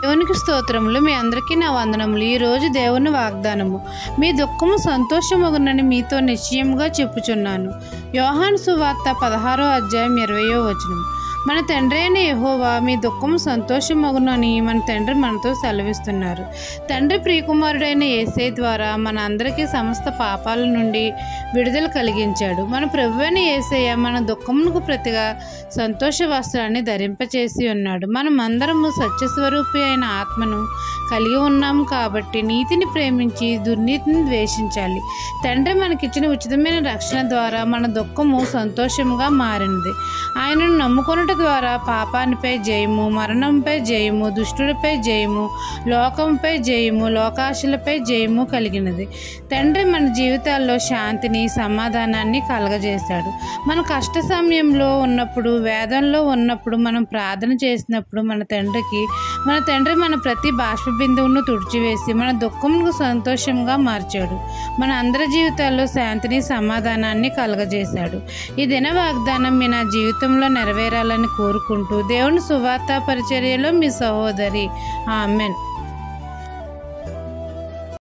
దేవునికి స్తోత్రములు. మీ అందరికీ నా వందనములు. ఈరోజు దేవుని వాగ్దానము, మీ దుఃఖము సంతోషమగునని మీతో నిశ్చయముగా చెప్పుచున్నాను. యోహాను సువార్త 16వ అధ్యాయం 20వ వచనం. మన తండ్రి అయిన యెహోవా మీ దుఃఖము సంతోషమగునని మన తండ్రి మనతో సెలవిస్తున్నారు. తండ్రి ప్రియకుమారుడైన యేసయ్య ద్వారా మన అందరికీ సమస్త పాపాల నుండి విడుదల కలిగించాడు. మన ప్రభువైన యేసయ్య మన దుఃఖమునకు ప్రతిగా సంతోష వస్త్రాన్ని ధరింపచేసి ఉన్నాడు. మనమందరము సత్యస్వరూపి అయిన ఆత్మను కలిగి ఉన్నాము కాబట్టి నీతిని ప్రేమించి దుర్నీతిని ద్వేషించాలి. తండ్రి మనకిచ్చిన ఉచితమైన రక్షణ ద్వారా మన దుఃఖము సంతోషముగా మారినది. ఆయనను నమ్ముకొనుట ద్వారా పాపానిపై జయము, మరణంపై జయము, దుష్టుడిపై జయము, లోకంపై జయము, లోకాశలపై జయము కలిగినది. తండ్రి మన జీవితాల్లో శాంతిని, సమాధానాన్ని కలగజేశాడు. మన కష్ట సమయంలో ఉన్నప్పుడు, వేదనలో ఉన్నప్పుడు మనం ప్రార్థన చేసినప్పుడు మన తండ్రి మన ప్రతి బాష్ప బిందువును తుడిచివేసి మన దుఃఖమును సంతోషంగా మార్చాడు. మన అందరి జీవితాల్లో శాంతిని, సమాధానాన్ని కలగజేశాడు. ఈ దిన వాగ్దానం మీ నా జీవితంలో నెరవేరాలని కోరుకుంటూ దేవుని సువార్త పరిచర్యలో మీ సహోదరి. ఆమెన్.